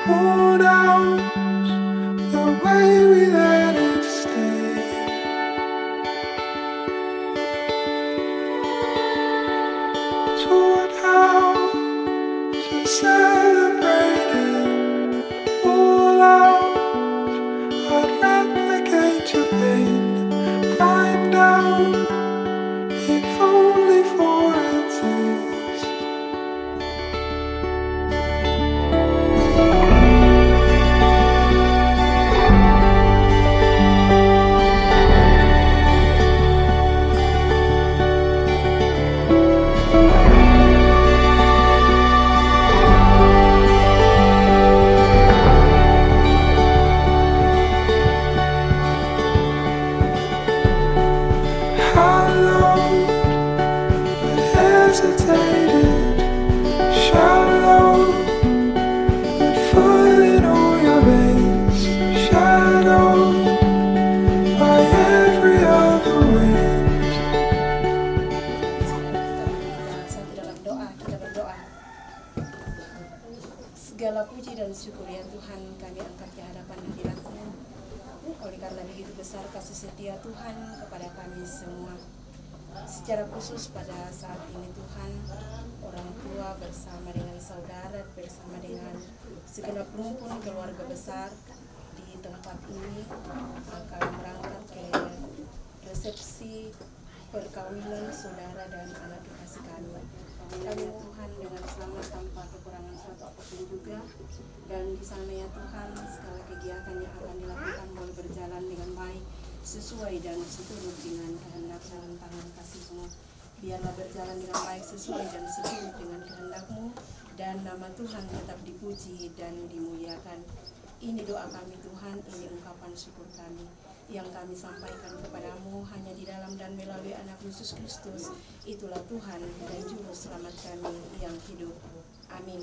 Who knows the way we let it stay? Toward how to celebrate it. All out, I'd replicate your pain. Climb down, if only for a taste. Hollow, but hesitated. Shallow, but full in all your veins. Shadowed by every other wind. Saat dalam doa, kita berdoa. Segala puji dan syukur ya Tuhan, kami angkat di hadapan hadirat-Mu. Oleh karena begitu besar kasih setia Tuhan kepada kami semua. Secara khusus pada saat ini Tuhan, orang tua bersama dengan saudara, bersama dengan segenap rumpun keluarga besar di tempat ini akan berangkat ke resepsi perkawinan saudara dan anak kekasih kami. Kami Tuhan dengan selamat tanpa kekurangan suatu apapun juga, dan di sana ya Tuhan segala kegiatan yang akan dilakukan boleh berjalan dengan baik sesuai dan seturut dengan kehendak dalam tangan kasih-Mu. Biarlah berjalan dengan baik sesuai dan seturut dengan kehendak-Mu, dan nama Tuhan tetap dipuji dan dimuliakan. Ini doa kami Tuhan, ini ungkapan syukur kami yang kami sampaikan kepadamu hanya di dalam dan melalui anak Yesus Kristus. Itulah Tuhan dan Juru Selamat kami yang hidup. Amin.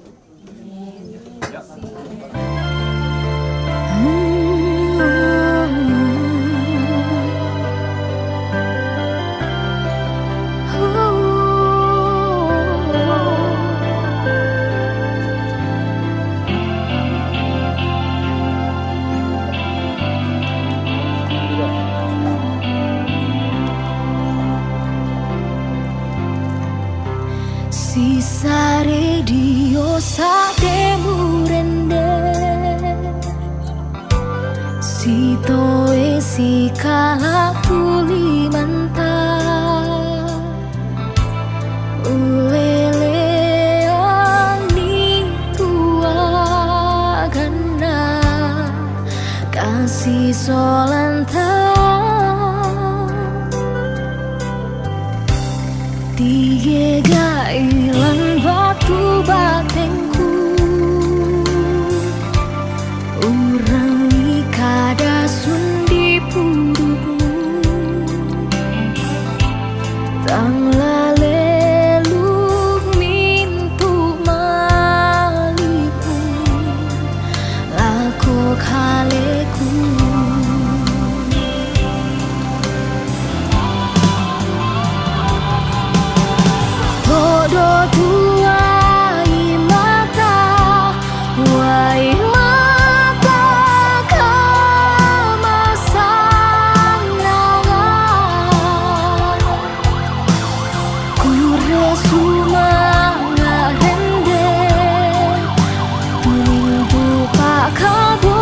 Sisa radio sademu rende, si toe si kala tuli manta, ulele ani tua gana, kasih solanta. Tiga ilan batu batengku, urang kada sundi pundukmu, tang laleluk mintu maliku, lako kaleku. Do tuai mata, wai mata kamasangan, kure sumanga rende, tulintu pakaboromu.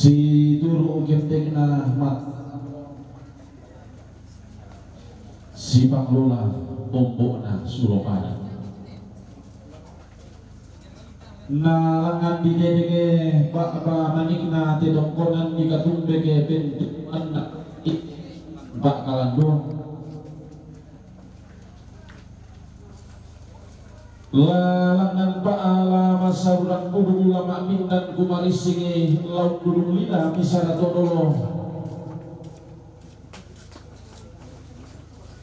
si turu gentengna mat si Panglula tombokna Suropana nalangan di dedege bak manikna te dongkonan di katumbe ke bentuk anak bak kalando lalangan paala masa urang kudu ulama mindan kumarisingi laut kudu lina misara todolo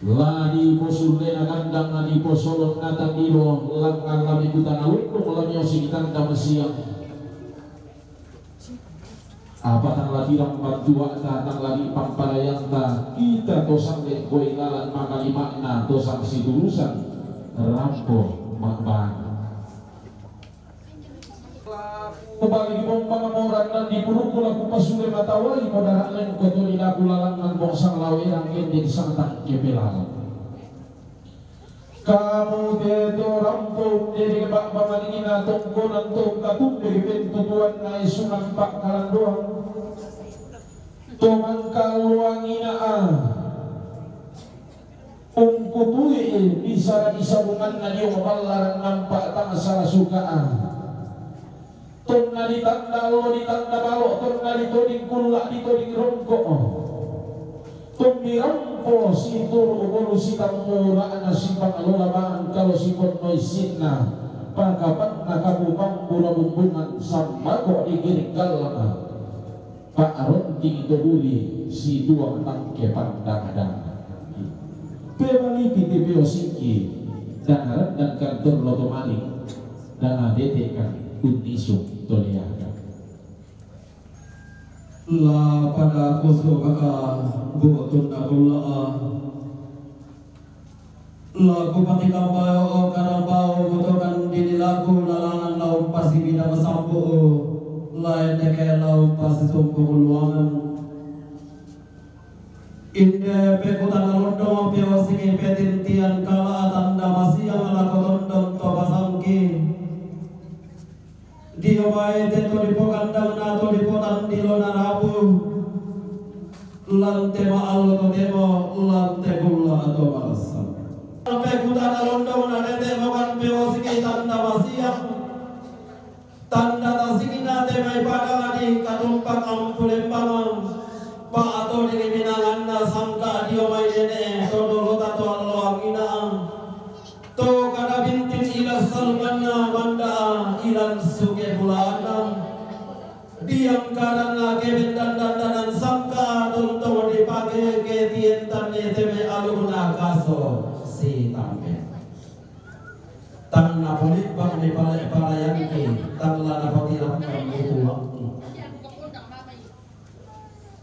ladi posulena kandang adi posolon natang ilo langkang lami kutan alunung lamio sikitan damasiang apa tang lagi rang bantua tang lagi pamparayang ta kita tosang dek koi lalan makali makna tosang situlusan rampo makbang kembali bombang moran dan dipurukul aku pasule matawai pada lain kotoli laku lalangan bongsang lawirang kendek santak kepelang kamu teto rampung dari bak pamaningina tongkonan tong katung dari pentutuan nai sunang pak kalandoang tomangkal luangina Ungkutui bisa disabungan na diyo mabalarang nampak tang salah sukaan tong na ditanda lo ditanda balo tong na ditoding kulak ditoding rongko tong dirampo si turu ubulu si tamura na si pangalola kalau si potnoy sinna pagkapat na kabupang burabumbungan sambako digiring kalama Pak Aronting itobuli si tuang tangke pandang-adang Pemali PTPO Singki dan harap dan kantor Lotomali dan ADT kan Unisung Toliaga. La pada koso kaka botun nakula la kupati kampayo o karambao botokan dinilaku lalangan lau pasi bina masampo lain deke lau pasi sumpo kuluangan Inde pekutan alondong pio singi petintian kala tanda masih yang lakotondong toba sangki Dio bae teto dipokandang nato dipotan dilona rabu Lante ma'al temo lante gula atau malasa Pekutan alondong nadete mokan pio singi tanda masih yang Tanda tasingin nate may padang katumpak ang pulembangan Pak atau di minangan na sangka dia may dene todo tato Allah ina to kada bintin ila salmanna manda ilan suge bulana diam karena kebendan dandanan sangka tunto dipake ke tientan teme aluna kaso si tampe tanna polit bang di palayan ke tanla na patilang kamu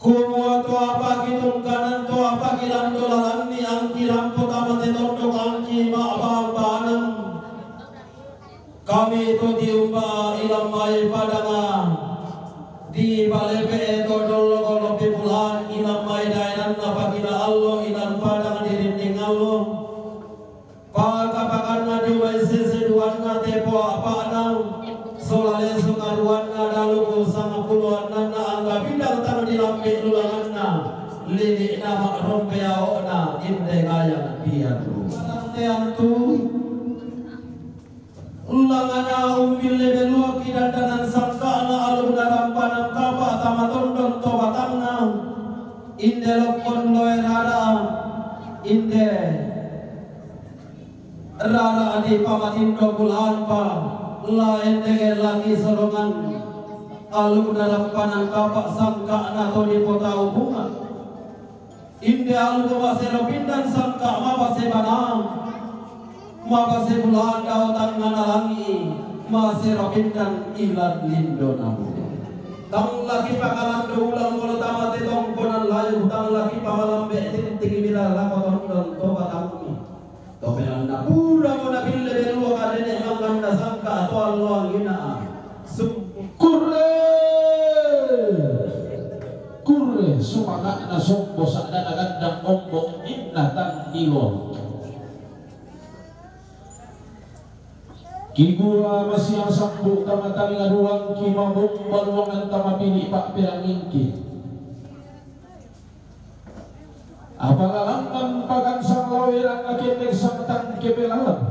Kumu to apa kitong kanan to apa kilang dolaran ni ang kilang po tamat itong ang kima abang kami to diumba ilang may padanga di balepe ito dolo kolo pipulan ilang may dainan na pagila allo ilang padanga dirinding allo pagkapakan na di may sisiduan na tepo apa anang solale sungaruan na dalugo sang puluhan na ang bindang tanong dilampi lulangan na lili na makrompeao na inde kaya biyan ang tu ulangan na umile belua kidandanan sangka na alung darampan ang kapa tamatondon to batang na inde lokon loe rara inde rara adi pamatindo bulan pa lain dengan lagi sorongan alung dalam panang kapak sangka nato di kota hubungan inde alung masero pindan sangka mabase banam mabase bulan kau tangan alangi masero pindan ilat lindo namu tang lagi pakalan ulang kalau tamat tongkonan layu tang lagi pakalan betin tinggi bila lakon don toba tangi Topelan na pura mo na bille beruwa ka rin ang ganda sangka ato Allah ginaa. Kurre sumaka na sumbo sa nagandang ombong inna tang dilo Kigua masih ang sambu tamatali nga duwang kimabong baluangan tamapili pa pirangingki. Apalalangan pagansang lawiran nakitig samtang kipelalan.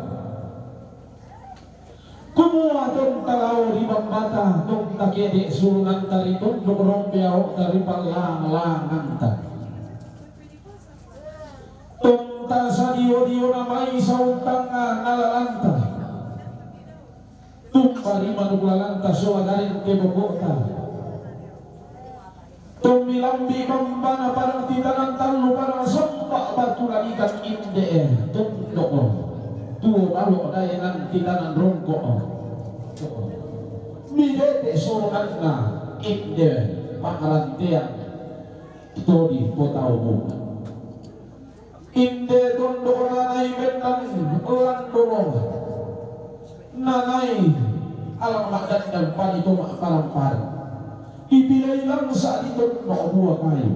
Kumuha tong talaw ribang bata tong takede sunan tariton lumrong piyaw dari palang-langan ta. Tong ta sa diyo-diyo na may sauntang nalalanta. Tumpari manuglalanta suwagarin kebogota. Tumilambi pambana parang titanan talo parang sampa batu lalikan inde tundoko. Tuo balo dayanan titanan rongko. Midete suruhan na inde pakalantian ito di potao mo. Inde tundoko nanay benan ulandolo. Nanay alam makdan dan panito makapalampar ipilay lang sa dito makabuha kayo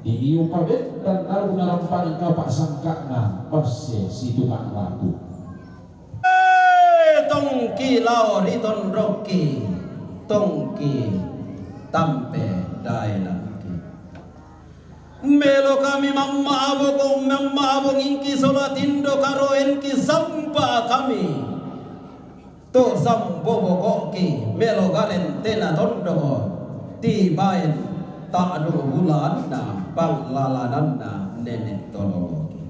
di iyong pabit dan naroon narampan ang kapasangka na pasye si tukang rapo tongki lao riton roki tongki tampe dailaki melo kami mammaabong inki solatindo karo enki sampa kami to sambobo koki melo garen tena tondo ti bain tak adu bulan na panglalanan na nenek toloki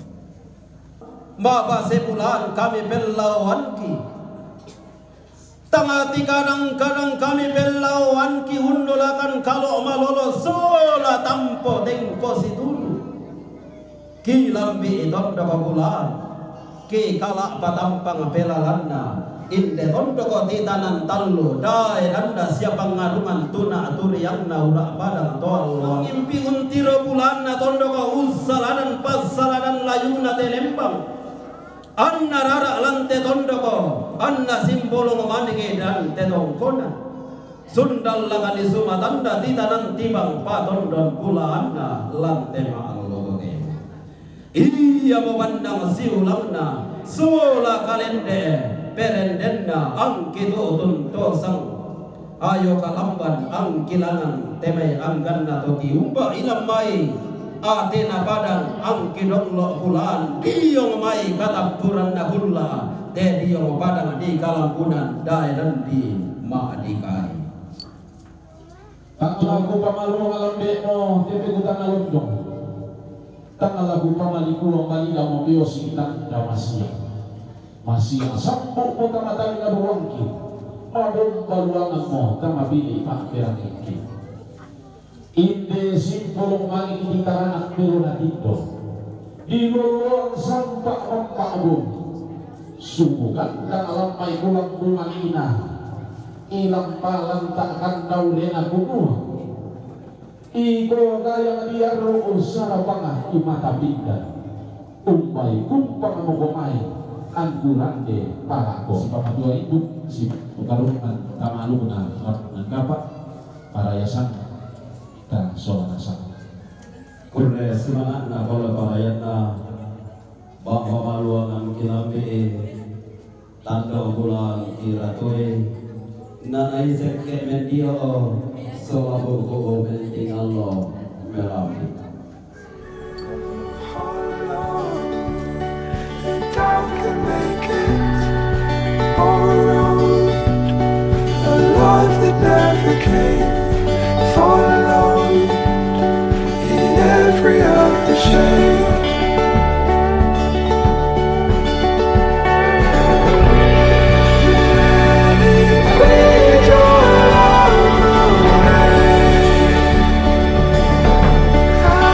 baba sebulan kami belawan ki tangati kadang kami belawan ki hundulakan kalau malolo sola tampo tengko situlu ki lambi tondo bulan ki kalak patampang belalanna inde tondoko titanan tallo dae nanda siapa ngarungan tuna aturi yang naura padang tolong impi untiro bulan na tondoko usalanan pasalanan layuna telempang anna rara lante tondoko anna simbolo mandige dan tetongkona sundal langani sumatanda titanan tibang patondon bulan na lante maallo iya memandang siulangna sola kalende perendenna angkitu tuntosang ayo kalamban ang kilangan temay angganna toki umba ilam mai atena padang ang kidonglo bulan diyong mai katapturan na hula te diyong padang di kalampunan daelan di maadikai ang lagu pamalu ngalambe mo tepe kutang alundong tang lagu pamalikulong malila mo biyosi itang damasya masih ang sampo mo tamatali nga buwangki madong baluangan mo tamabili pakpirang iki inde simpulong mangikitaranak pero na dito diluluang sampak mampakabong sumugan kang alam may kulang bungang ina ilang palantakan daw rin na kuno iko kaya diaro usara pangah imatabigdan umpay kumpang mo kumay angguran de palako si papatua ibu si ukarungan kamalu na kapak para yasan dan solanasa kurre semangat na kalau parayan na bahwa maluang ang kinambi tanda bulan kiratoy nanay seke medio so abu ko benting Allah melami Doubt can make it all around. A love that never came. Fall alone in every other shade. Let it bleed your love away. I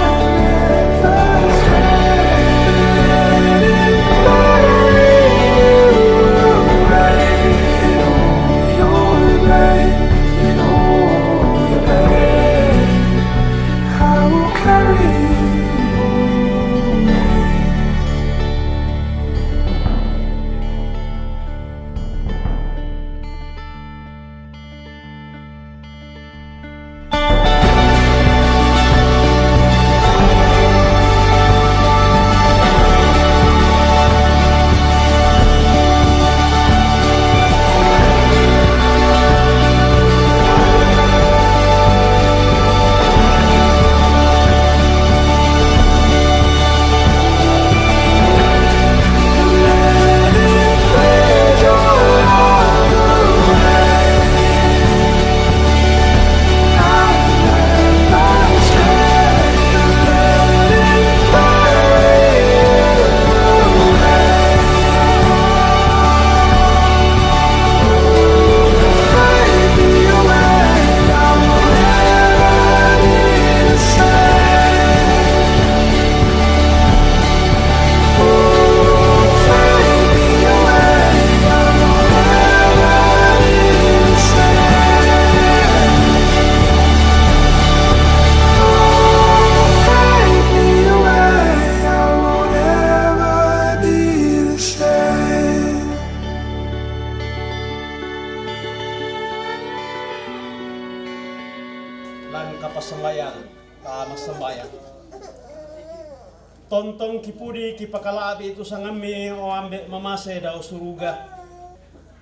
tontong kipudi kipakalabi itu sangami o ambe mamase da usuruga.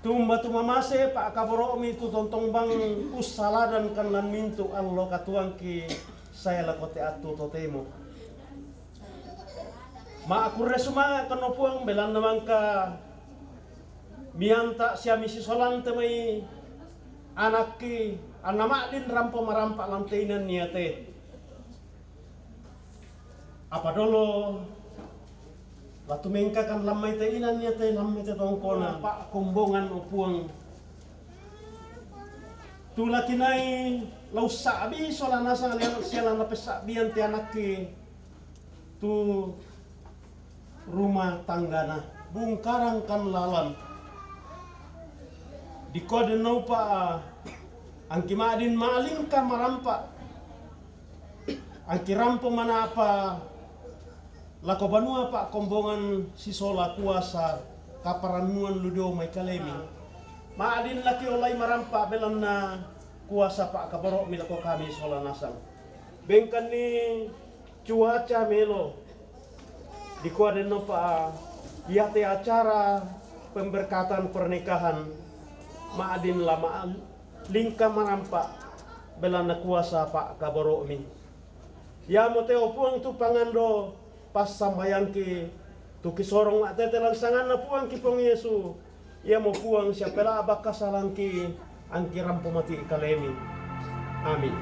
Tumba tu mamase pak kaboromi itu tontong bang usala dan kanan mintu allo katuang ki saya lakote atu totemo. Ma aku resuma kanopuang belan namang ka mianta siami si solan temai anak ki anama din rampo marampak lantainan niate. Apa dolo batu mengka kan lamai te inan niate lamai te tongkona pak kombongan opuang tu laki nai lau sabi solana sang lian sialan lape sabian te anak ki tu rumah tanggana bungkarang kan lalan di kode nau pa angki madin maling ka marampa angki rampo mana apa lako banua pak kombongan sisola kuasa kaparanuan ludo mai kalemi maadin laki olai marampa belan na kuasa pak kabarok milako kami sola nasang bengkan ni cuaca melo di kuaden no pa yate acara pemberkatan pernikahan maadin lama lingka marampa belan na kuasa pak kabarok mi ya moteo puang tu pangando pas sambayan ki tuki sorong mak tete langsangan na puang ki pong Yesu ia mo puang siya pela abak kasalang ki ang kirampo mati ikalemi amin.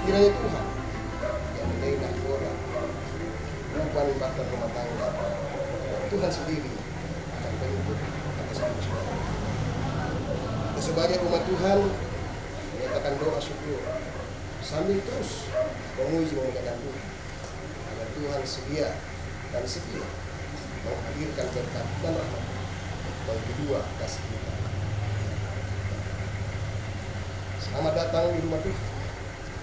kiranya Tuhan yang menengah orang bukan bahkan rumah tangga dan Tuhan sendiri akan menuntut atas manusia. Kita sebagai umat Tuhan menyatakan doa syukur sambil terus memuji memuliakan Tuhan agar Tuhan sedia dan setia menghadirkan berkat dan rahmat bagi kedua kasih kita. Selamat datang di rumah Tuhan.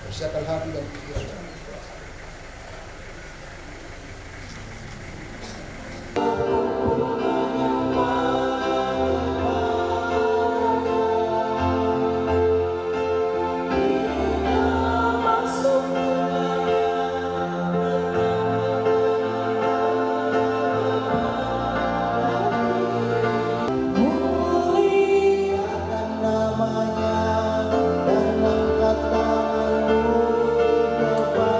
Persiapkan hati dan pikiran. Namanya dan angkat tanganmu kepada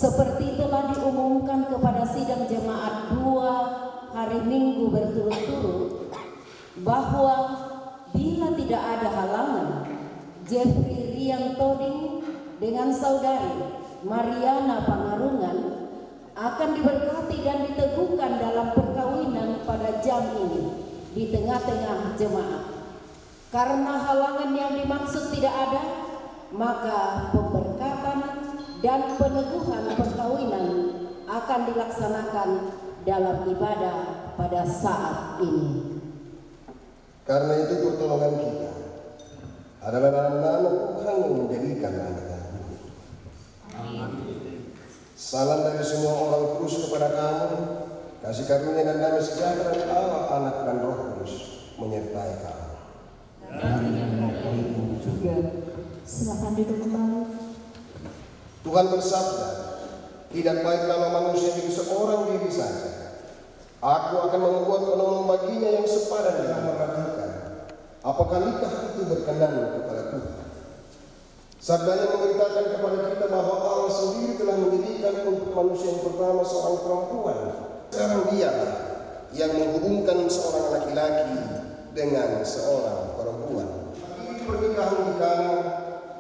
Seperti itulah diumumkan kepada sidang jemaat 2 hari Minggu berturut-turut bahwa bila tidak ada halangan, Jeffrey Riang Toding dengan saudari Mariana Pangarungan akan diberkati dan diteguhkan dalam perkawinan pada jam ini di tengah-tengah jemaat. Karena halangan yang dimaksud tidak ada, maka pemberkatan dan peneguhan perkawinan akan dilaksanakan dalam ibadah pada saat ini. Karena itu pertolongan kita adalah dalam nama Tuhan yang menjadikan anak. Salam dari semua orang kudus kepada kamu, kasih karunia dan damai sejahtera dari Allah, Anak dan Roh Kudus menyertai kamu. Silakan duduk kembali. Tuhan bersabda, tidak baik kalau manusia hidup seorang diri saja. Aku akan membuat penolong baginya yang sepadan dengan meratakan. Apakah nikah itu berkenan kepada Tuhan? Sabdanya memberitakan kepada kita bahwa Allah sendiri telah menjadikan untuk manusia yang pertama seorang perempuan. Sekarang dialah yang menghubungkan seorang laki-laki dengan seorang perempuan. Ini pernikahan di kamu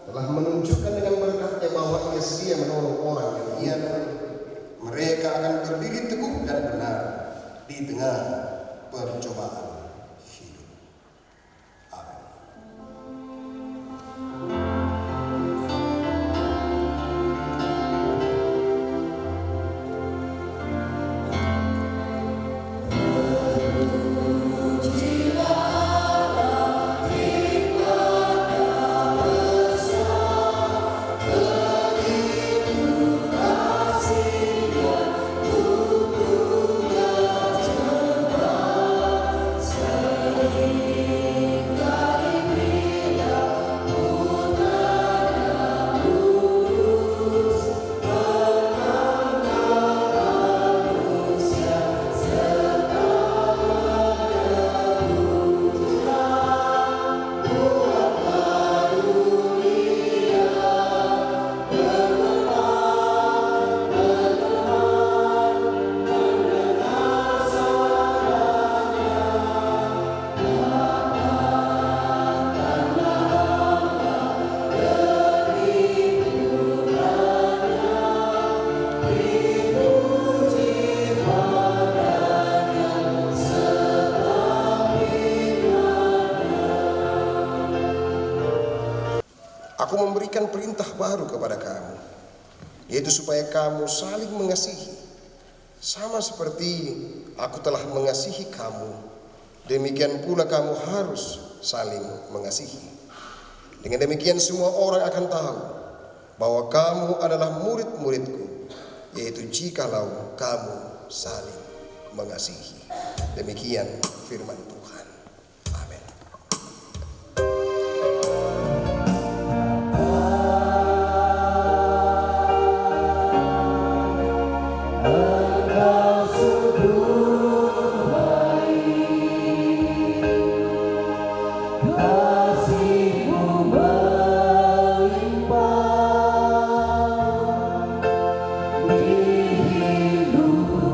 telah menunjukkan dengan berkatnya bahwa ia sedia menolong orang yang iana. Mereka akan berdiri teguh dan benar di tengah percobaan hidup. Amin. Aku memberikan perintah baru kepada kamu, yaitu supaya kamu saling mengasihi, sama seperti aku telah mengasihi kamu. Demikian pula kamu harus saling mengasihi. Dengan demikian semua orang akan tahu bahwa kamu adalah murid-muridku, yaitu jikalau kamu saling mengasihi. Demikian firman Tuhan. Amin. Di hidupku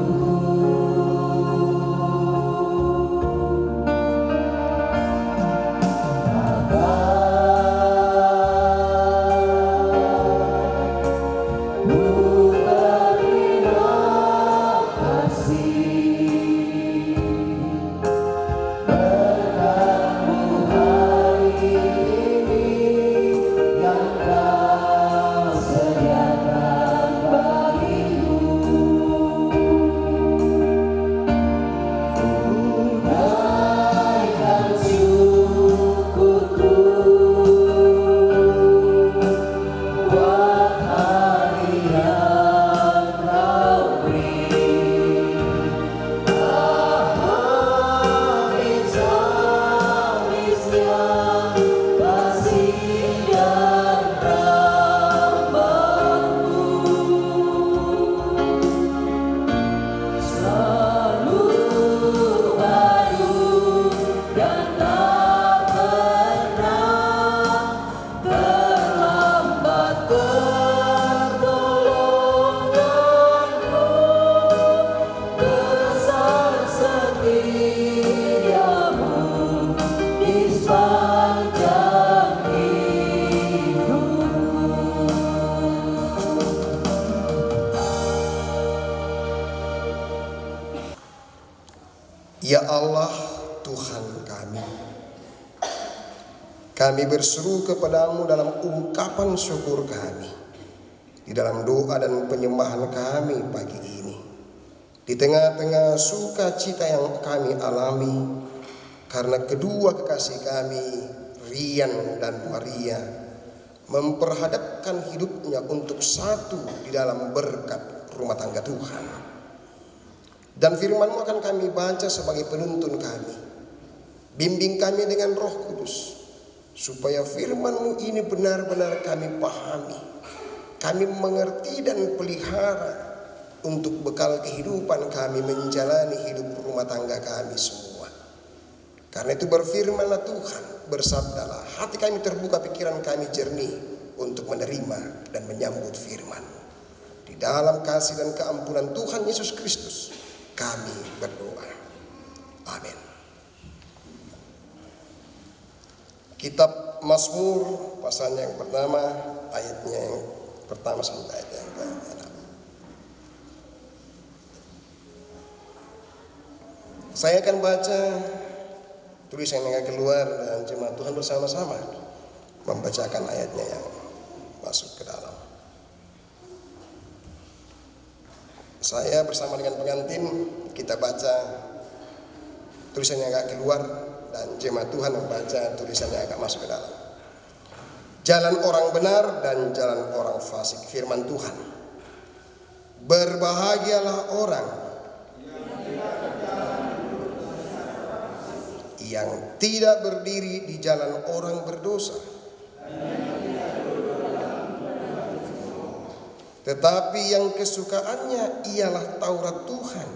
Ya Allah Tuhan kami berseru kepadamu dalam ungkapan syukur kami, di dalam doa dan penyembahan kami pagi ini, di tengah-tengah sukacita yang kami alami, karena kedua kekasih kami, Rian dan Maria, memperhadapkan hidupnya untuk satu di dalam berkat rumah tangga Tuhan. Dan firman-Mu akan kami baca sebagai penuntun kami. Bimbing kami dengan Roh Kudus, supaya firman-Mu ini benar-benar kami pahami, kami mengerti dan pelihara untuk bekal kehidupan kami menjalani hidup rumah tangga kami semua. Karena itu berfirmanlah Tuhan, bersabdalah, hati kami terbuka, pikiran kami jernih untuk menerima dan menyambut firman-Mu. Di dalam kasih dan keampunan Tuhan Yesus Kristus kami berdoa. Amin. Kitab Mazmur pasalnya yang pertama, ayatnya yang pertama sampai ayat yang ke-6. Saya akan baca tulisan yang keluar dan jemaat Tuhan bersama-sama membacakan ayatnya yang masuk ke dalam. Saya bersama dengan pengantin kita baca tulisan yang agak keluar dan jemaat Tuhan membaca tulisan yang agak masuk ke dalam. Jalan orang benar dan jalan orang fasik, firman Tuhan. Berbahagialah orang yang tidak berdiri di jalan orang berdosa, tetapi yang kesukaannya ialah Taurat Tuhan.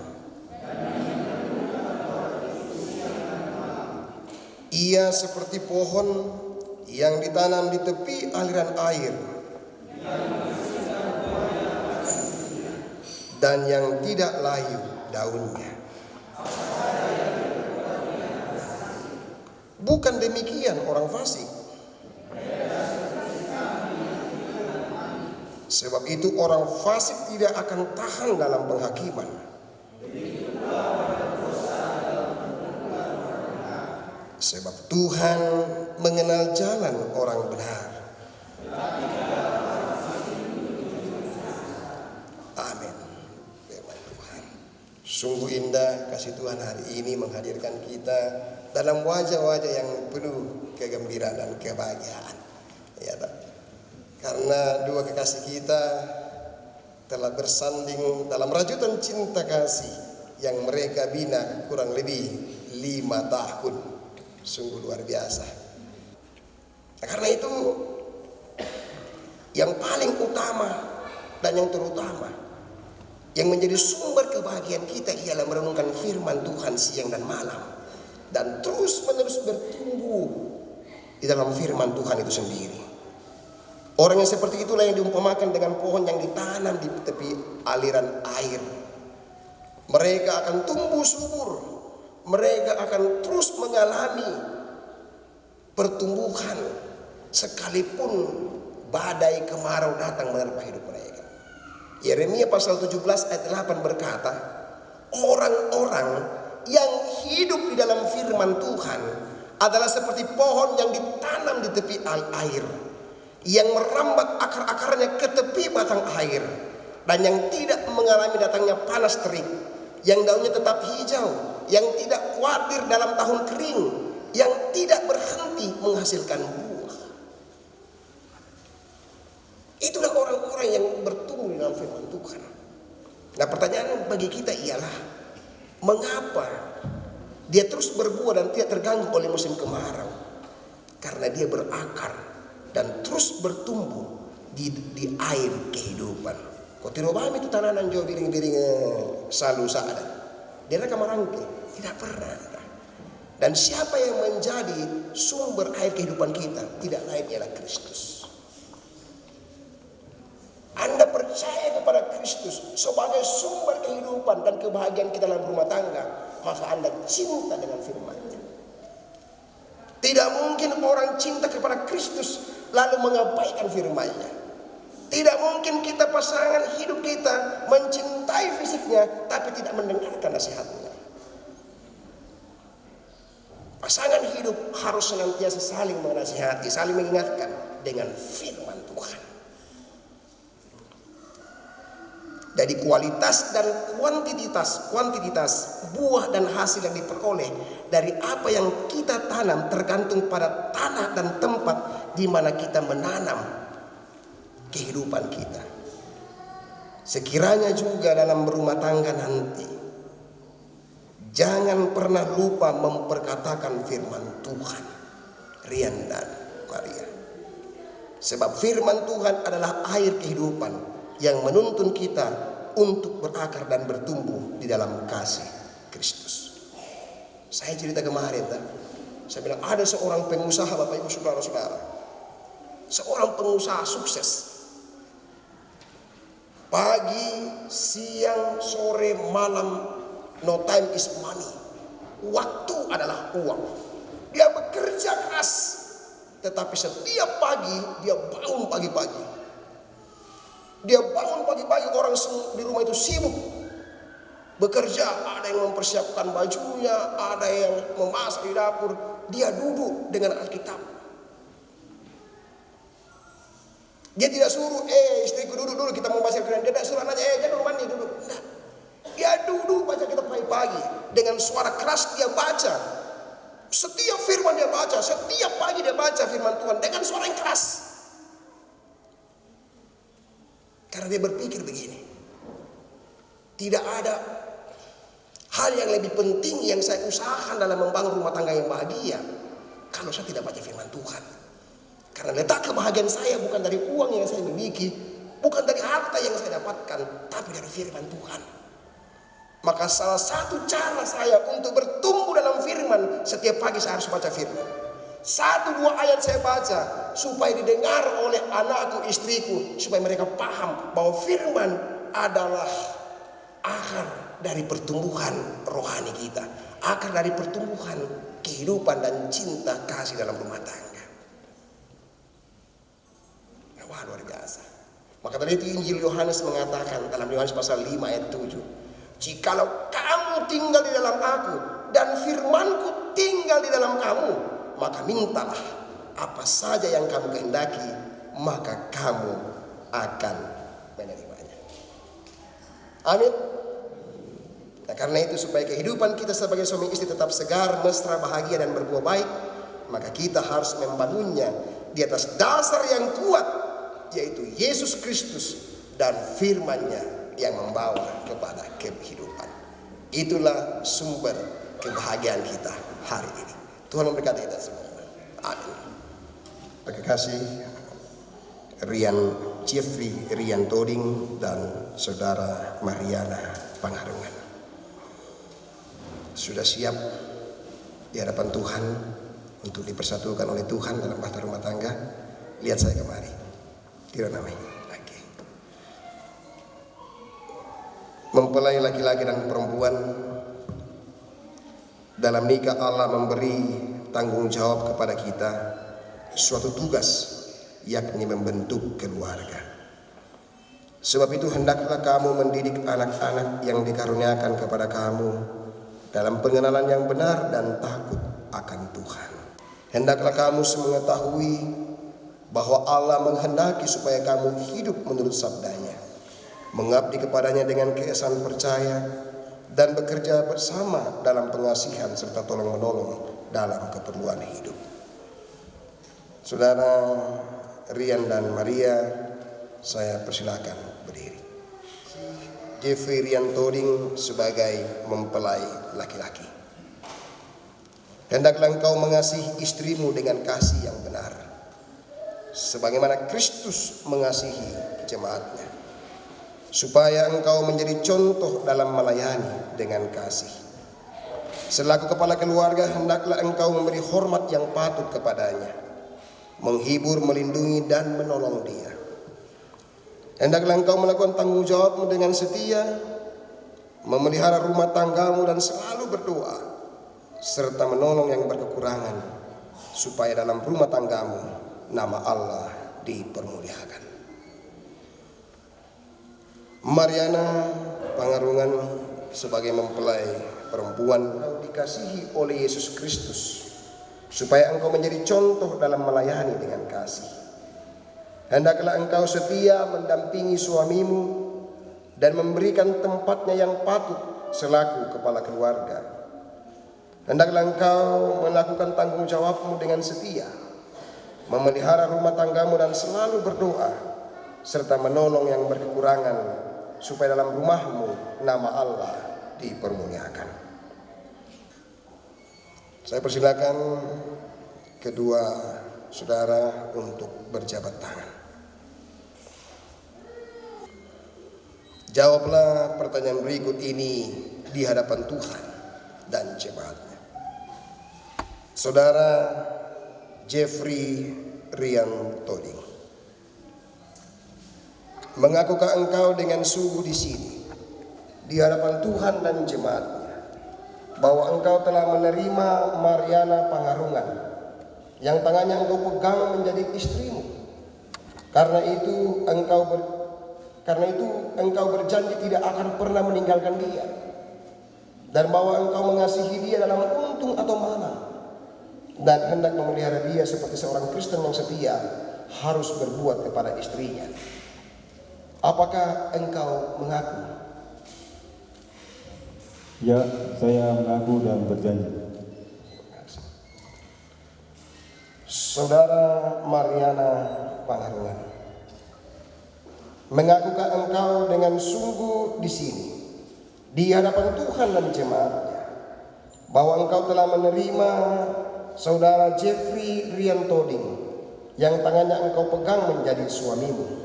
Ia seperti pohon yang ditanam di tepi aliran air, dan yang tidak layu daunnya. Bukan demikian orang fasik. Sebab itu orang fasik tidak akan tahan dalam penghakiman. Sebab Tuhan mengenal jalan orang benar. Amin. Firman Tuhan. Sungguh indah kasih Tuhan hari ini menghadirkan kita dalam wajah-wajah yang penuh kegembiraan dan kebahagiaan. Ya, karena dua kekasih kita telah bersanding dalam rajutan cinta kasih yang mereka bina kurang lebih 5 tahun. Sungguh luar biasa. Nah, karena itu yang paling utama dan yang terutama yang menjadi sumber kebahagiaan kita ialah merenungkan firman Tuhan siang dan malam, dan terus menerus bertumbuh di dalam firman Tuhan itu sendiri. Orang yang seperti itulah yang diumpamakan dengan pohon yang ditanam di tepi aliran air. Mereka akan tumbuh subur. Mereka akan terus mengalami pertumbuhan sekalipun badai kemarau datang menerpa hidup mereka. Yeremia pasal 17 ayat 8 berkata, orang-orang yang hidup di dalam firman Tuhan adalah seperti pohon yang ditanam di tepi air, yang merambat akar-akarnya ke tepi batang air, dan yang tidak mengalami datangnya panas terik, yang daunnya tetap hijau, yang tidak khawatir dalam tahun kering, yang tidak berhenti menghasilkan buah. Itulah orang-orang yang bertumbuh dalam firman Tuhan. Nah, pertanyaan bagi kita ialah, mengapa dia terus berbuah dan tidak terganggu oleh musim kemarau? Karena dia berakar dan terus bertumbuh di air kehidupan. Kau tirobami itu tananan jauh biring-biring selalu saada. Dia rekam merangkai, tidak pernah. Dan siapa yang menjadi sumber air kehidupan kita? Tidak lain ialah Kristus. Anda percaya kepada Kristus sebagai sumber kehidupan dan kebahagiaan kita dalam rumah tangga, maka Anda cinta dengan firman-Nya. Tidak mungkin orang cinta kepada Kristus lalu mengabaikan firman-Nya. Tidak mungkin kita pasangan hidup kita mencintai fisiknya tapi tidak mendengarkan nasihatnya. Pasangan hidup harus senantiasa saling menasihati, saling mengingatkan dengan firman Tuhan. Dari kualitas dan kuantitas buah dan hasil yang diperoleh dari apa yang kita tanam tergantung pada tanah dan tempat di mana kita menanam kehidupan kita. Sekiranya juga dalam berumah tangga nanti, jangan pernah lupa memperkatakan firman Tuhan, Rian dan Maria. Sebab firman Tuhan adalah air kehidupan yang menuntun kita untuk berakar dan bertumbuh di dalam kasih Kristus. Saya cerita kemarin, saya bilang ada seorang pengusaha, Bapak Ibu Saudara-saudara, seorang pengusaha sukses. Pagi, siang, sore, malam, no time is money. Waktu adalah uang. Dia bekerja keras, tetapi setiap pagi dia bangun pagi-pagi. Dia bangun pagi-pagi, orang di rumah itu sibuk bekerja. Ada yang mempersiapkan bajunya, ada yang memasak di dapur. Dia duduk dengan Alkitab. Dia tidak suruh, istriku duduk dulu kita mau baca Al-Quran. Dia tidak suruh anaknya, jangan mandi duduk. Nah, dia duduk baca kitab pagi-pagi. Dengan suara keras dia baca. Setiap firman dia baca, setiap pagi dia baca firman Tuhan dengan suara yang keras. Karena dia berpikir begini, tidak ada hal yang lebih penting yang saya usahakan dalam membangun rumah tangga yang bahagia kalau saya tidak baca firman Tuhan. Karena letak kebahagiaan saya bukan dari uang yang saya miliki, bukan dari harta yang saya dapatkan, tapi dari firman Tuhan. Maka salah satu cara saya untuk bertumbuh dalam firman, setiap pagi saya harus baca firman. 1-2 ayat saya baca supaya didengar oleh anakku, istriku, supaya mereka paham bahwa firman adalah akar dari pertumbuhan rohani kita, akar dari pertumbuhan kehidupan dan cinta kasih dalam rumah tangga. Wah, luar biasa. Maka dari itu Injil Yohanes mengatakan dalam Yohanes pasal 5 ayat 7, jikalau kamu tinggal di dalam aku dan firmanku tinggal di dalam kamu, maka mintalah apa saja yang kamu kehendaki, maka kamu akan menerimanya. Amin. Nah, karena itu supaya kehidupan kita sebagai suami istri tetap segar, mesra, bahagia dan berbuah baik, maka kita harus membangunnya di atas dasar yang kuat, yaitu Yesus Kristus dan firman-Nya yang membawa kepada kehidupan. Itulah sumber kebahagiaan kita hari ini. Tuhan memberkati kita semua. Amin. Terima kasih Jeffrey Rian Toding dan Saudara Mariana Pangarungan. Sudah siap di hadapan Tuhan untuk dipersatukan oleh Tuhan dalam bahtera rumah tangga? Lihat saya kemari. Tidak namanya. Oke. Mempelai laki-laki dan perempuan dalam nikah, Allah memberi tanggung jawab kepada kita suatu tugas, yakni membentuk keluarga. Sebab itu hendaklah kamu mendidik anak-anak yang dikaruniakan kepada kamu dalam pengenalan yang benar dan takut akan Tuhan. Hendaklah kamu mengetahui bahwa Allah menghendaki supaya kamu hidup menurut sabdanya, mengabdi kepadanya dengan keesaan percaya, dan bekerja bersama dalam pengasihan serta tolong-menolong dalam keperluan hidup. Saudara Rian dan Maria, saya persilakan berdiri. Jeffrey Rian Toding sebagai mempelai laki-laki. Hendaklah engkau mengasihi istrimu dengan kasih yang benar, sebagaimana Kristus mengasihi jemaatnya, supaya engkau menjadi contoh dalam melayani dengan kasih. Selaku kepala keluarga, hendaklah engkau memberi hormat yang patut kepadanya, menghibur, melindungi, dan menolong dia. Hendaklah engkau melakukan tanggung jawabmu dengan setia, memelihara rumah tanggamu dan selalu berdoa, serta menolong yang berkekurangan, supaya dalam rumah tanggamu nama Allah dipermuliakan. Mariana Pangarungan sebagai mempelai perempuan dikasihi oleh Yesus Kristus supaya engkau menjadi contoh dalam melayani dengan kasih. Hendaklah engkau setia mendampingi suamimu dan memberikan tempatnya yang patut selaku kepala keluarga. Hendaklah engkau melakukan tanggung jawabmu dengan setia, memelihara rumah tanggamu dan selalu berdoa, serta menolong yang berkekurangan, supaya dalam rumahmu nama Allah dipermuliakan. Saya persilakan kedua saudara untuk berjabat tangan. Jawablah pertanyaan berikut ini di hadapan Tuhan dan jemaatnya. Saudara Jeffrey Rian Toding, mengakukah engkau dengan sungguh di sini di hadapan Tuhan dan jemaatnya bahwa engkau telah menerima Mariana Pangarungan yang tangannya engkau pegang menjadi istrimu? Karena itu engkau berjanji tidak akan pernah meninggalkan dia, dan bahwa engkau mengasihi dia dalam untung atau malang, dan hendak memelihara dia seperti seorang Kristen yang setia harus berbuat kepada istrinya. Apakah engkau mengaku? Ya, saya mengaku dan berjanji. Saudara Mariana Pangarungan, mengakukah engkau dengan sungguh di sini di hadapan Tuhan dan jemaatnya bahwa engkau telah menerima saudara Jeffrey Rian Toding yang tangannya engkau pegang menjadi suamimu?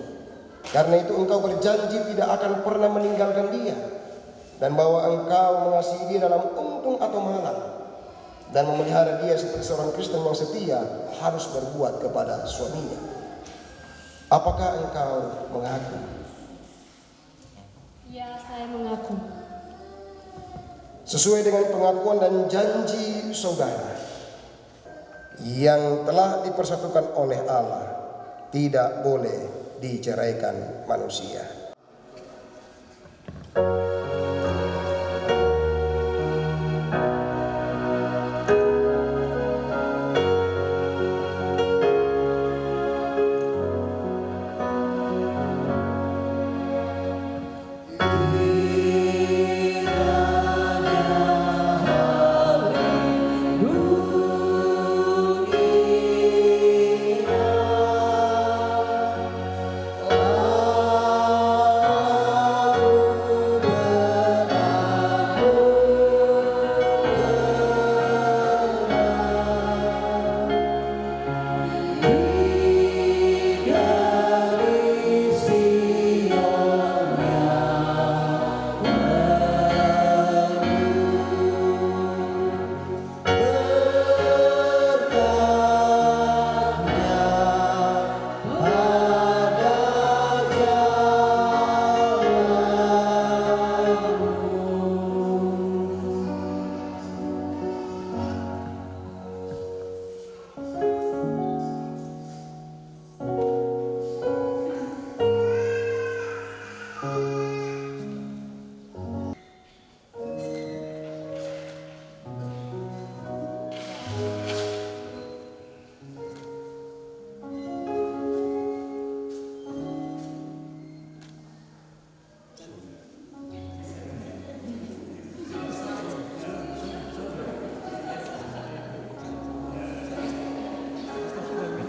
Karena itu engkau berjanji tidak akan pernah meninggalkan dia, dan bahwa engkau mengasihi dia dalam untung atau malang, dan memelihara dia seperti seorang Kristen yang setia harus berbuat kepada suaminya. Apakah engkau mengaku? Ya, saya mengaku. Sesuai dengan pengakuan dan janji saudara yang telah dipersatukan oleh Allah, tidak boleh diceraikan manusia.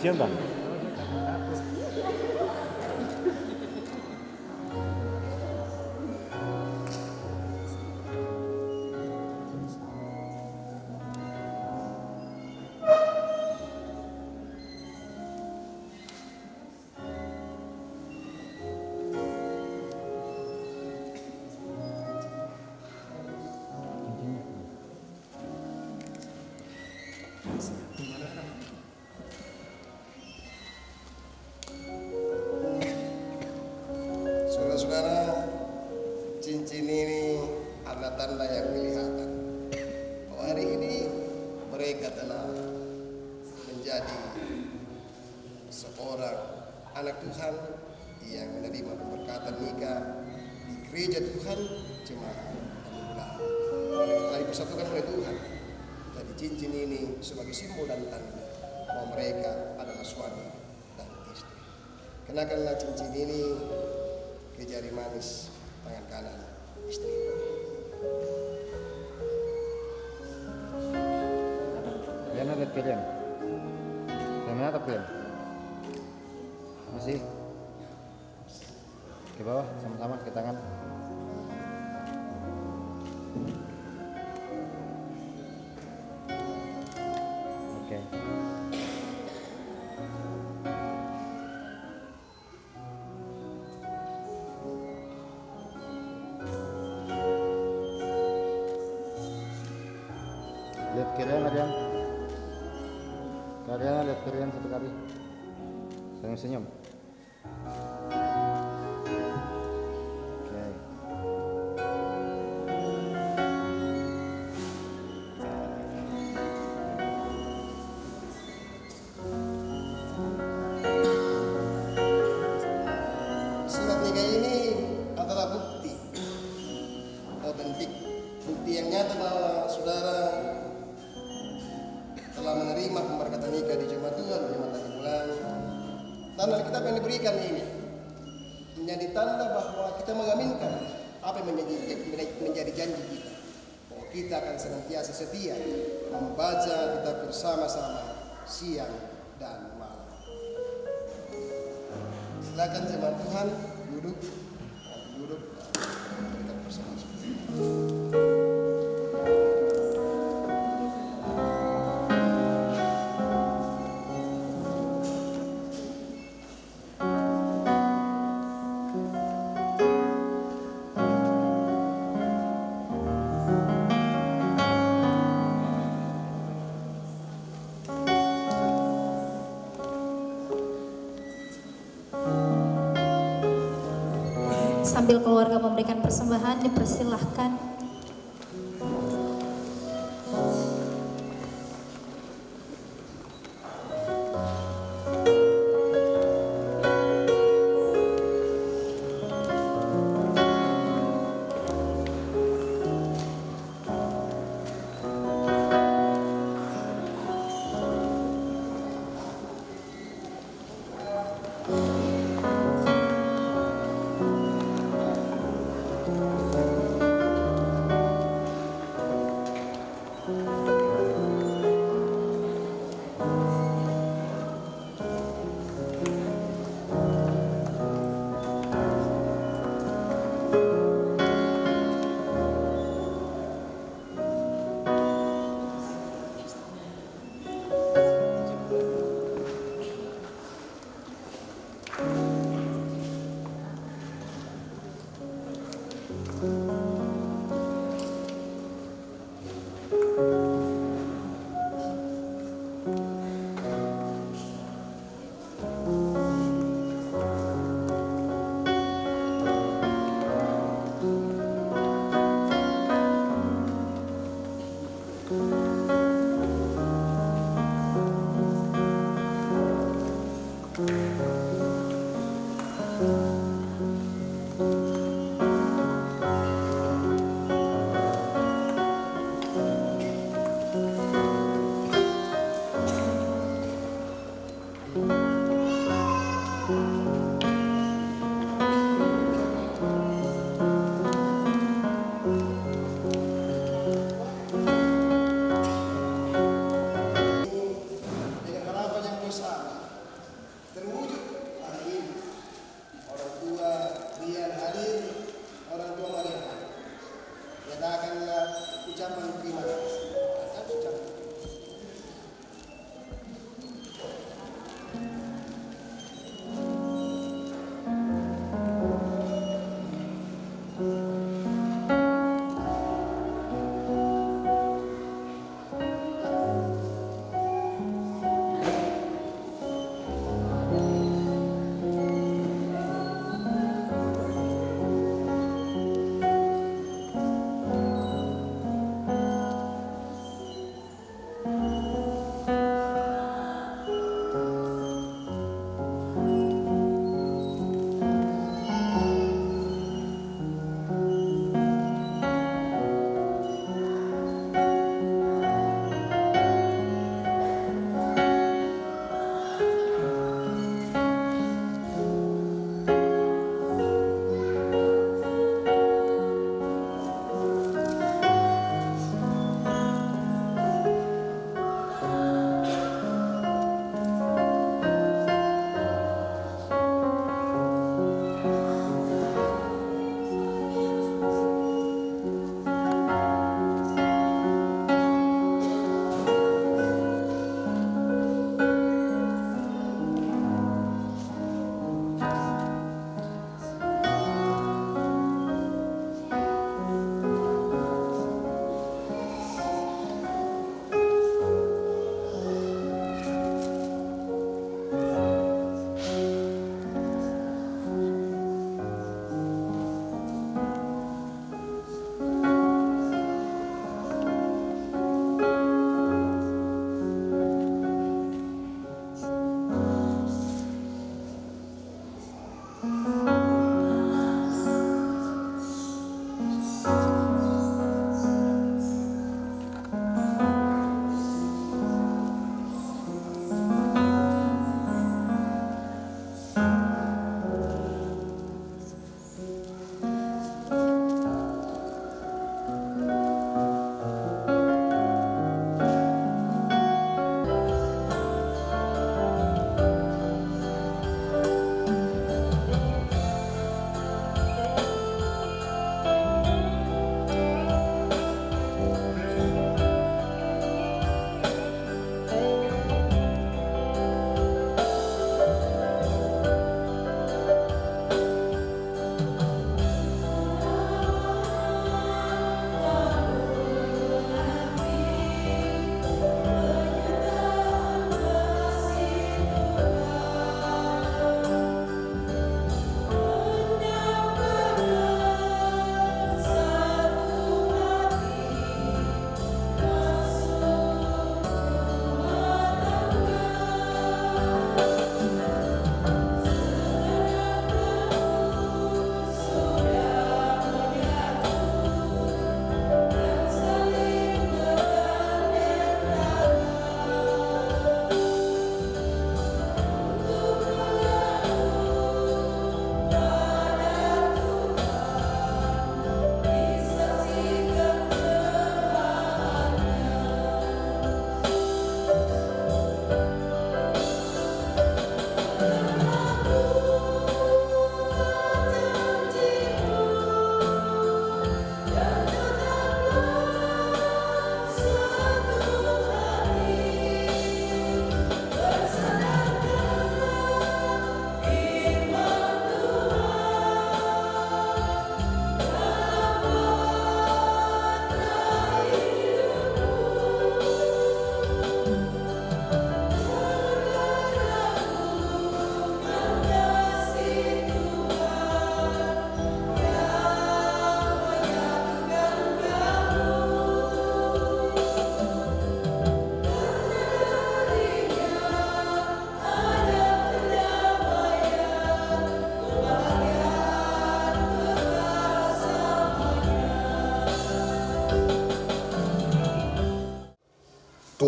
Bang. Saudara-saudara, cincin ini adalah tanda yang kelihatan bahwa hari ini mereka telah menjadi seorang anak Tuhan yang menerima pemberkatan nikah di gereja Tuhan jemaat Alumni, telah dipersatukan oleh Tuhan jadi cincin ini sebagai simbol dan tanda bahwa mereka adalah suami dan istri. Kenakanlah cincin ini ke jari manis tangan kanan istri. Kalian ada pilihan? Yang mana pilihan? Masih ke bawah sama-sama ke tangan. Oke. Lihat kirian Adrian. Kalian lihat kirian satu kali. Senyum. Oke. Surat nikah ini adalah bukti otentik, bukti yang nyata bahwa saudara telah menerima pemberkatan nikah di Jumat Tuhan, Jumat akhir bulan. Tanda Alkitab yang diberikan ini menjadi tanda bahwa kita mengaminkan apa yang menjadi janji kita, bahwa kita akan senantiasa setia membaca kitab bersama-sama siang dan malam. Silakan jemaat Tuhan duduk, kita bersama-sama. Sambil keluarga memberikan persembahan, dipersilahkan.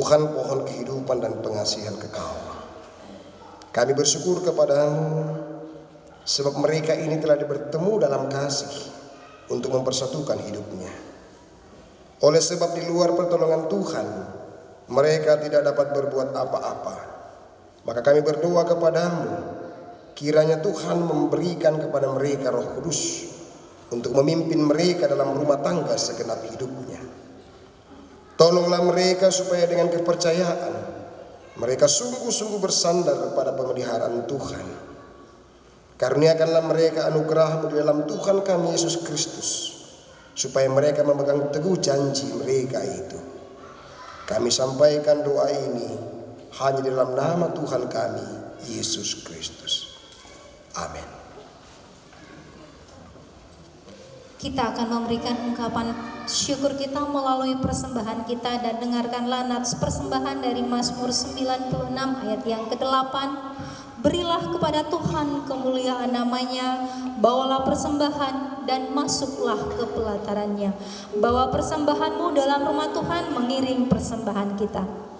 Tuhan pohon kehidupan dan pengasihan kekal. Kami bersyukur kepadamu sebab mereka ini telah bertemu dalam kasih untuk mempersatukan hidupnya. Oleh sebab di luar pertolongan Tuhan mereka tidak dapat berbuat apa-apa. Maka kami berdoa kepadamu, kiranya Tuhan memberikan kepada mereka Roh Kudus untuk memimpin mereka dalam rumah tangga segenap hidupnya. Tolonglah mereka supaya dengan kepercayaan mereka sungguh-sungguh bersandar pada pemeliharaan Tuhan. Karuniakanlah mereka anugerah-Mu di dalam Tuhan kami Yesus Kristus, supaya mereka memegang teguh janji mereka itu. Kami sampaikan doa ini hanya di dalam nama Tuhan kami Yesus Kristus. Amin. Kita akan memberikan ungkapan syukur kita melalui persembahan kita, dan dengarkanlah nats persembahan dari Mazmur 96 ayat yang ke-8. Berilah kepada Tuhan kemuliaan namanya, bawalah persembahan dan masuklah ke pelatarannya. Bawa persembahanmu dalam rumah Tuhan mengiring persembahan kita.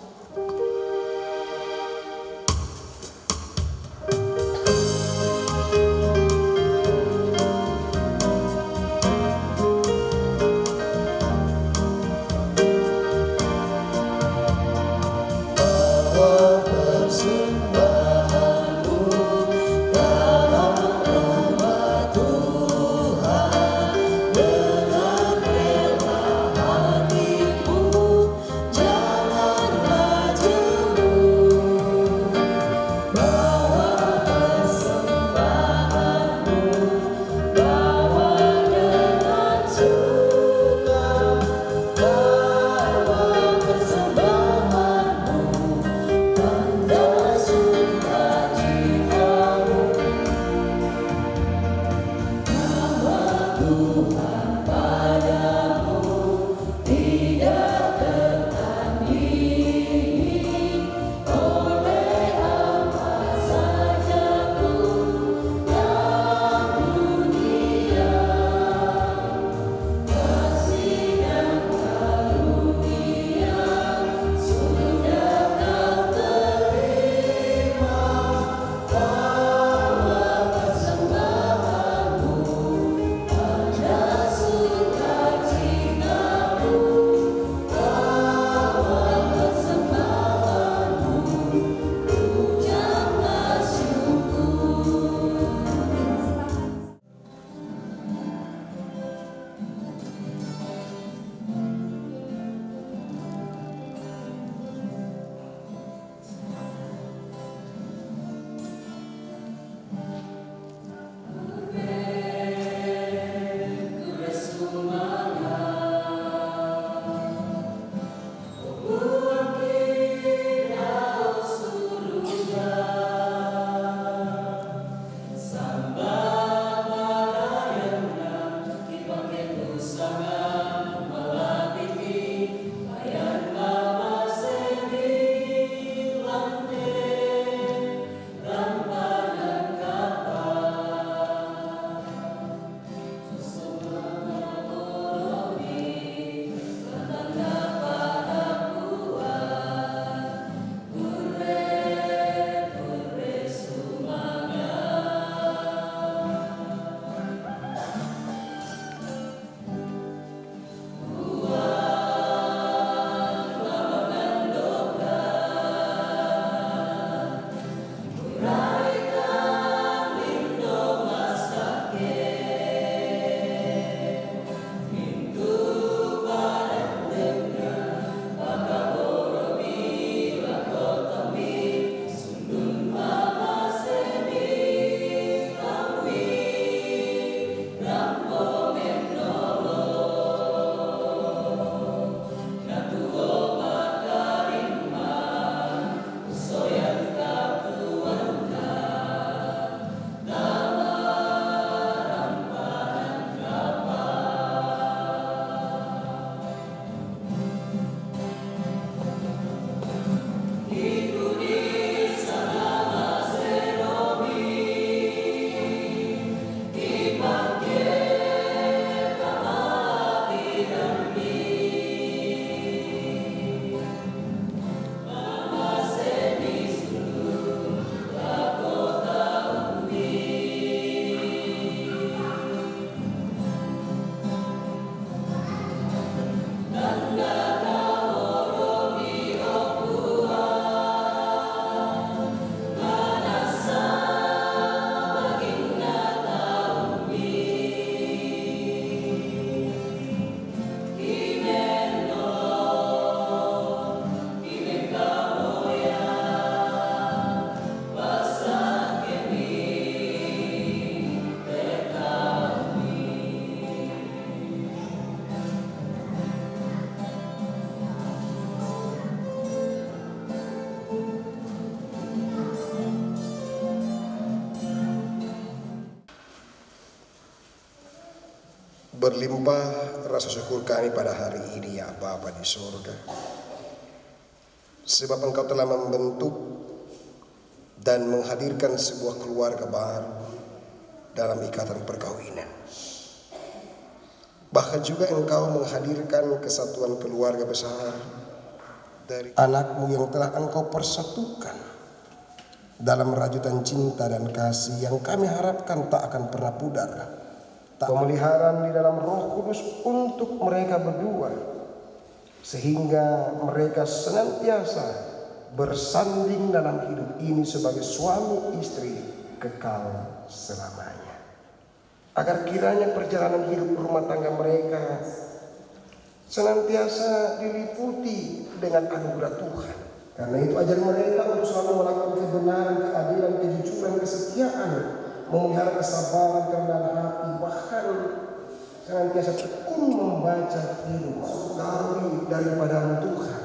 Berlimpah rasa syukur kami pada hari ini ya Bapa di surga, sebab Engkau telah membentuk dan menghadirkan sebuah keluarga baru dalam ikatan perkawinan. Bahkan juga Engkau menghadirkan kesatuan keluarga besar dari anak-Mu yang telah Engkau persatukan dalam rajutan cinta dan kasih yang kami harapkan tak akan pernah pudar. Pemeliharaan di dalam Roh Kudus untuk mereka berdua, sehingga mereka senantiasa bersanding dalam hidup ini sebagai suami istri kekal selamanya. Agar kiranya perjalanan hidup rumah tangga mereka senantiasa diliputi dengan anugerah Tuhan. Karena itu ajar mereka untuk selalu melakukan kebenaran, keadilan, kejujuran, kesetiaan, memelihara kesabaran, kerendahan hati, bahkan senantiasa tekun membaca firman daripada Tuhan.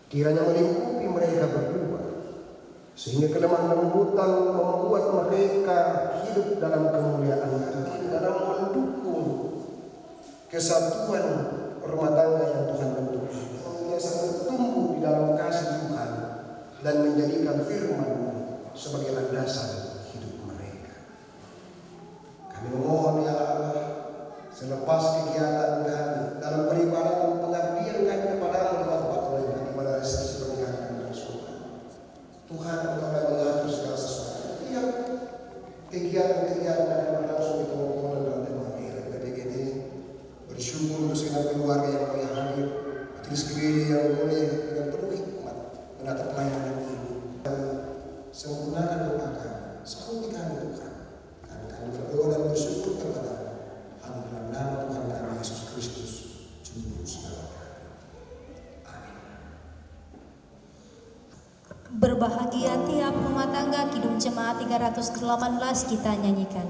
Kiranya melingkupi mereka berdua, sehingga kelemah lembutan membuat mereka hidup dalam kemuliaan Tuhan, dalam mendukung kesatuan rumah tangga yang Tuhan bentuk, senantiasa bertumbuh di dalam kasih Tuhan dan menjadikan firman sebagai landasan. Kami memohon ya Allah, selepas kegiatan kami dalam peribadatan pengabdian kami kepada-Mu di waktu di mana resepsi pernikahan kami bersyukur, Tuhan Engkau akan mengatur segala sesuatu. Tiap kegiatan-kegiatan yang berlangsung di Tengah dan Tengah PPGD, bersyukur untuk segala keluarga yang boleh hadir, majelis gereja yang boleh dengan penuh hikmat menatap pelayanan ini. Sempurnakan doa kami, seperti kami Tuhan. Kami berdoa dan bersyukur kepada hanya dalam nama Tuhan kami Yesus Kristus, Juru Selamat kami. Amin. Berbahagia tiap rumah tangga. Kidung Jemaat 318 kita nyanyikan.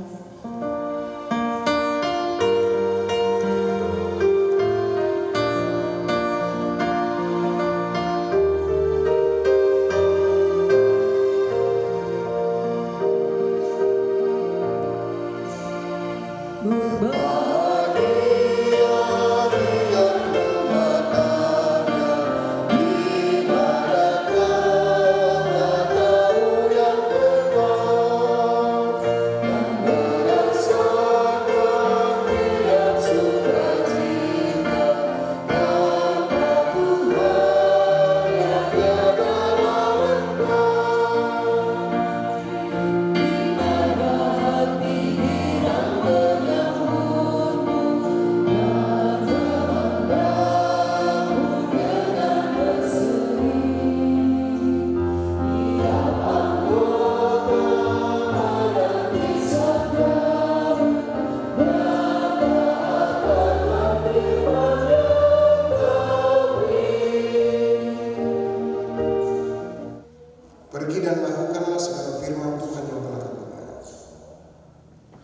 Pergi dan lakukanlah segala firman Tuhan yang telah kamu dengar.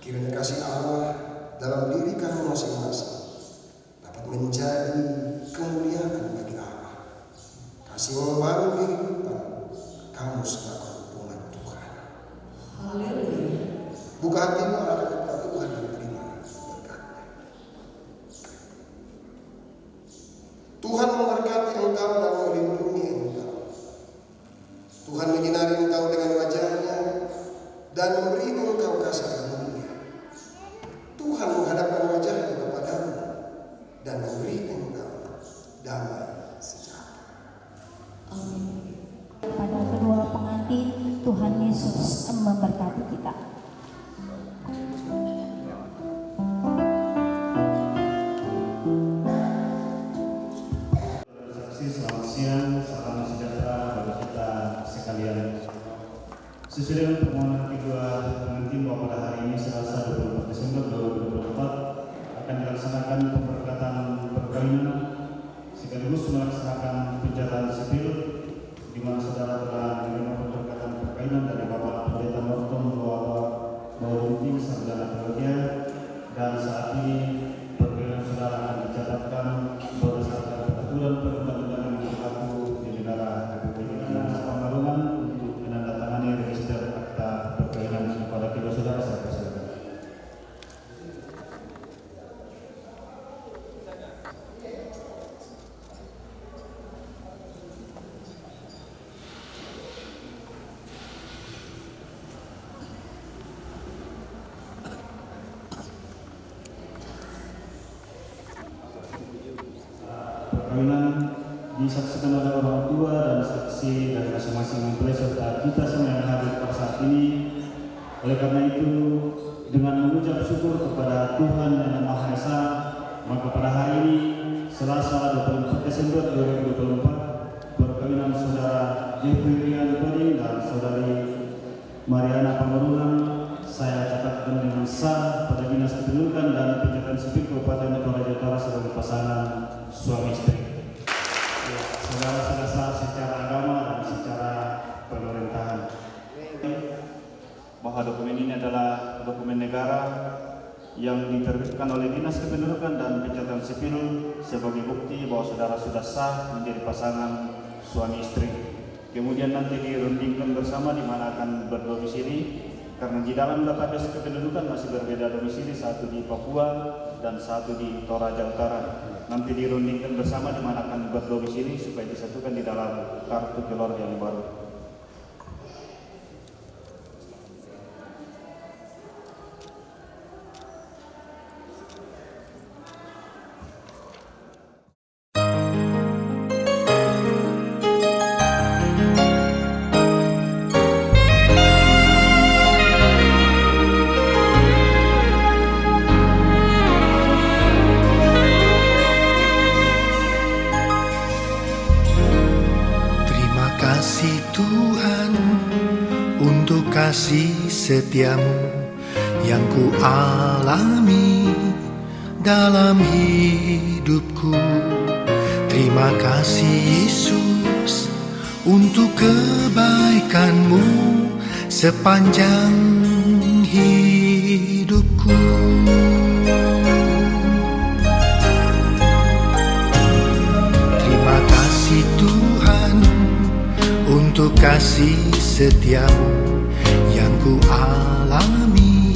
Kiranya kasih Allah dalam diri kamu masing-masing dapat menjadi kemuliaan bagi Allah. Kasih membangun kehidupan kamu sebagai umat Tuhan. Haleluya. Buka hatimu arahkan kepada Tuhan dan terima berkat-Nya. Tuhan memberkati engkau dan melindungi engkau. Tuhan menyinari engkau dengan wajah-Nya dan memberi engkau kasih karunia. Tuhan menghadapkan wajah-Nya kepadamu dan memberi engkau damai sejahtera. Amin. Pada kedua pengantin, Tuhan Yesus memberkati kita. Selamat siang, salam sejahtera bagi kita sekalian. Sesuai dengan permohonan kedua pengantin bahwa pada hari ini Selasa 24 Desember 2024 akan dilaksanakan pemberkatan perkawinan sekaligus melaksanakan penjatan sipil di mana saudara telah menerima pemberkatan perkawinan dari Bapak Pendeta Norton Bawunting Sarjana Teologi, dan saat ini perkawinan saudara akan dicatatkan berdasarkan peraturan perundang-undangan yang berlaku di negara Republik Indonesia Pembangunan untuk menandatangani register akta perkawinan kepada kedua saudara. Saya persilakan. perkawinan disaksikan oleh orang tua dan saksi dari masing-masing mempelai serta kita semua yang hadir pada saat ini. Oleh karena itu, dengan mengucap syukur kepada Tuhan yang Maha Esa, maka pada hari ini Selasa 24 Desember 2024, perkawinan saudara Jeffrey Rian Toding dan saudari Mariana Pangurungan saya catatkan dengan sah pada Dinas Kependudukan dan Pencatatan Sipil Kabupaten Toraja Utara sebagai pasangan suami istri. Saudara sudah sah secara agama dan secara pemerintahan. Bahwa dokumen ini adalah dokumen negara yang diterbitkan oleh Dinas Kependudukan dan Pencatatan Sipil sebagai bukti bahwa saudara sudah sah menjadi pasangan suami istri. Kemudian nanti dirundingkan bersama di mana akan berdomisili, karena di dalam database kependudukan masih berbeda domisili, satu di Papua dan satu di Toraja Utara. Nanti dirundingkan bersama di mana akan berdomisili supaya disatukan di dalam kartu keluarga yang baru. Kasih Tuhan untuk kasih setiamu yang ku alami dalam hidupku. Terima kasih Yesus untuk kebaikanmu sepanjang hidupku. Terima kasih Tuhan untuk kasih setiamu yang ku alami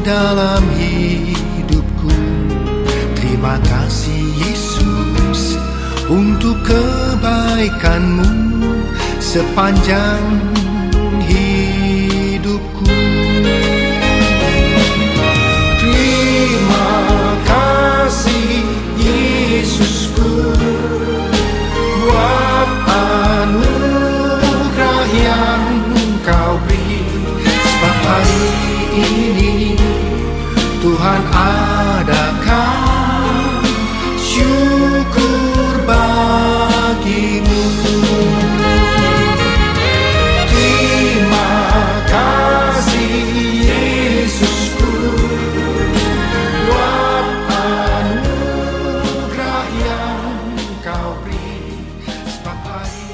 dalam hidupku. Terima kasih Yesus untuk kebaikanmu sepanjang hidupku. Terima kasih Yesusku buat anugerah yang Kau beri. Sebab hari ini Tuhan adakan syukur bagimu. Terima kasih Yesusku buat anugerah yang Kau beri. Sebab hari